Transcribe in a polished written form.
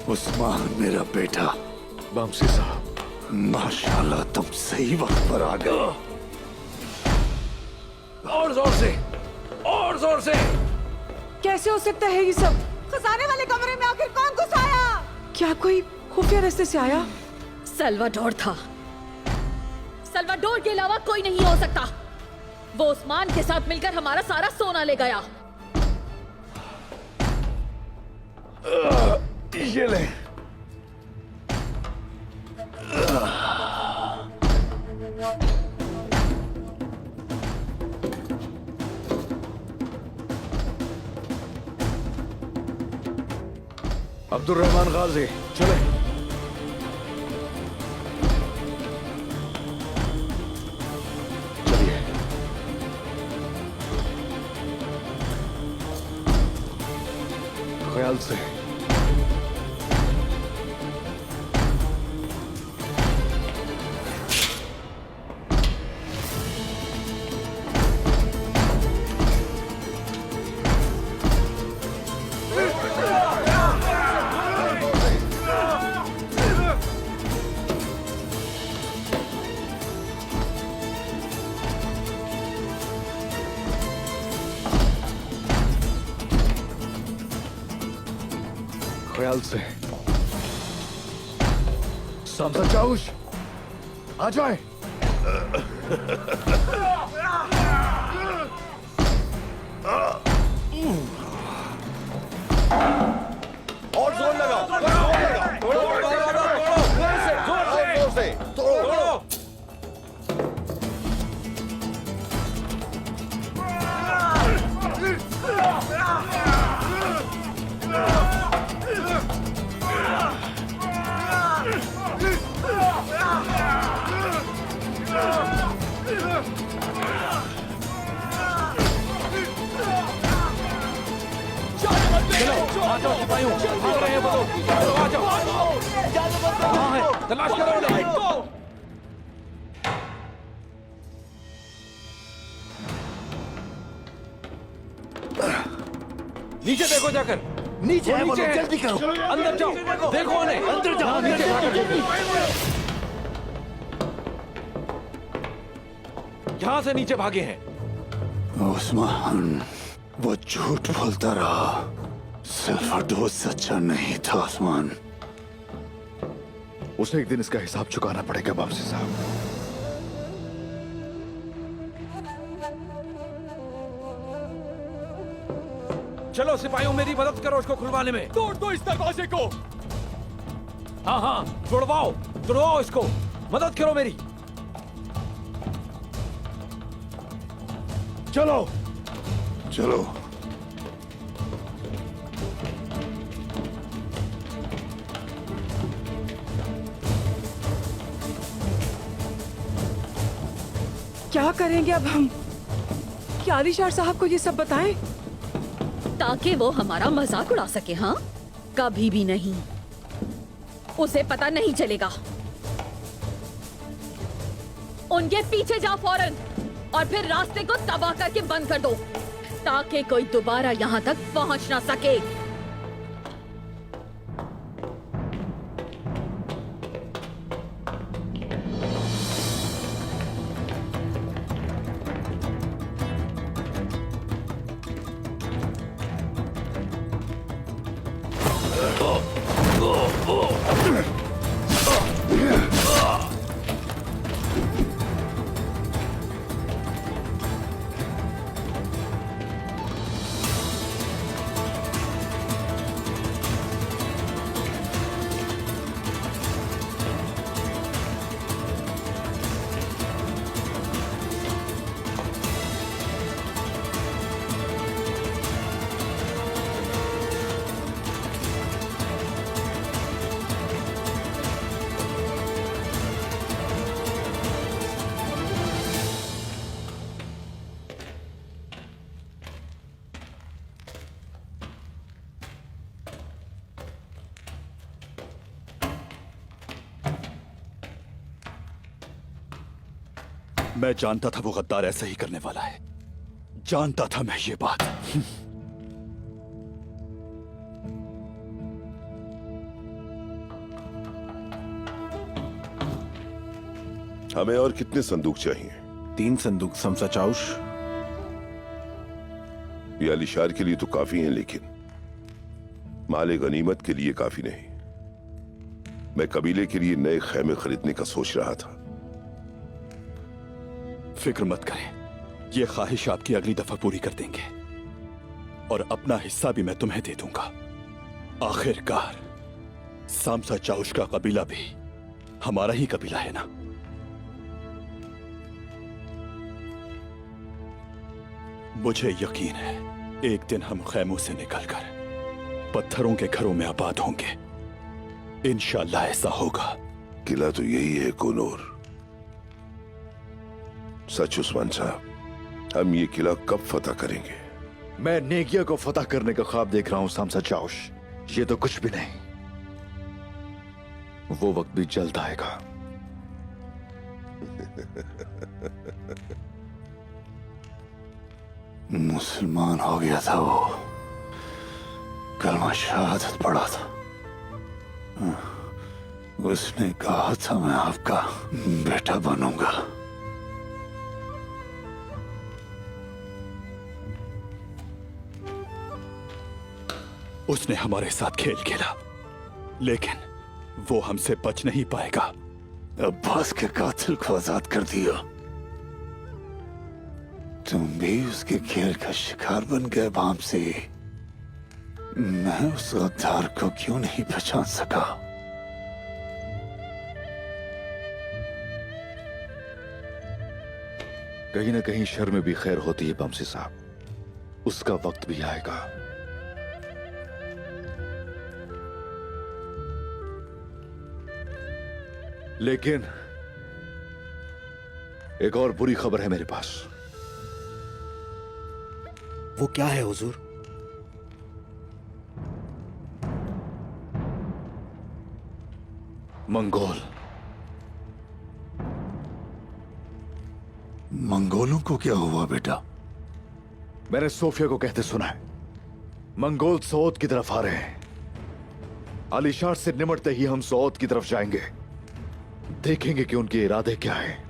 उस्मान मेरा बेटा। वामसी साहब, माशाल्लाह तुम सही वक्त पर आ गए। और जोर से, और जोर से। कैसे हो सकता है ये सब? खजाने वाले कमरे में आखिर कौन घुस आया? क्या कोई खुफिया रास्ते से आया? सल्वाडोर था। सल्वाडोर के अलावा कोई नहीं हो सकता। वो उस्मान के साथ मिलकर हमारा सारा सोना ले गया। ये ले। अब्दुल रहमान गाजी, चले। चलिए। ख्याल से। ख्याल से। समझा चाउश, आ जाए। और जोर लगा, तोड़ो, जोर से, तोड़ो। तलाश करो उन्हें। नीचे देखो जाकर। नीचे है वो नीचे लोग, है। जल्दी करो। अंदर जाओ, देखो उन्हें। अंदर जाओ, नीचे जाकर। यहां से नीचे भागे हैं। उस्मान वो झूठ बोलता रहा। सल्वाडोर सच्चा नहीं था उस्मान। उसे एक दिन इसका हिसाब चुकाना पड़ेगा वामसी साहब। चलो सिपाहियों, मेरी मदद करो उसको खुलवाने में। तोड़ दो इस दरवाजे को। हाँ हाँ, तुड़वाओ इसको। मदद करो मेरी। चलो चलो। क्या करेंगे अब हम? क्या आलिशार साहब को ये सब बताएं? ताकि वो हमारा मजाक उड़ा सके। हाँ, कभी भी नहीं। उसे पता नहीं चलेगा। उनके पीछे जाओ फौरन और फिर रास्ते को तबाह करके बंद कर दो ताकि कोई दोबारा यहाँ तक पहुँच ना सके। मैं जानता था वो गद्दार ऐसा ही करने वाला है। जानता था मैं ये बात। हमें और कितने संदूक चाहिए? 3 संदूक समसा चाउश। ये अलीशार के लिए तो काफी हैं, लेकिन माले गनीमत के लिए काफी नहीं। मैं कबीले के लिए नए खैमे खरीदने का सोच रहा था। फिक्र मत करें, ये ख्वाहिश आपकी अगली दफा पूरी कर देंगे और अपना हिस्सा भी मैं तुम्हें दे दूंगा। आखिरकार सामसा चाउश का कबीला भी हमारा ही कबीला है ना। मुझे यकीन है एक दिन हम खैमों से निकलकर पत्थरों के घरों में आबाद होंगे। इंशाअल्लाह ऐसा होगा। किला तो यही है कोनूर। सच उस्मान साहब, हम ये किला कब फतह करेंगे? मैं नेगिया को फतह करने का ख्वाब देख रहा हूं सामसा चाउश। ये तो कुछ भी नहीं, वो वक्त भी जल्द आएगा। मुसलमान हो गया था वो, कलमा शहादत पढ़ा था। उसने कहा था मैं आपका बेटा बनूंगा। उसने हमारे साथ खेल खेला, लेकिन वो हमसे बच नहीं पाएगा। अब्बास के कातिल को आजाद कर दिया, तुम भी उसके खेल का शिकार बन गए बाम से। मैं उस गद्दार को क्यों नहीं पहचान सका? कहीं ना कहीं शर में भी खैर होती है बमसी साहब, उसका वक्त भी आएगा। लेकिन एक और बुरी खबर है मेरे पास। वो क्या है हुजूर? मंगोल। मंगोलों को क्या हुआ बेटा? मैंने सोफिया को कहते सुना है मंगोल सऊद की तरफ आ रहे हैं। अलीशार से निमटते ही हम सऊद की तरफ जाएंगे, देखेंगे कि उनके इरादे क्या हैं।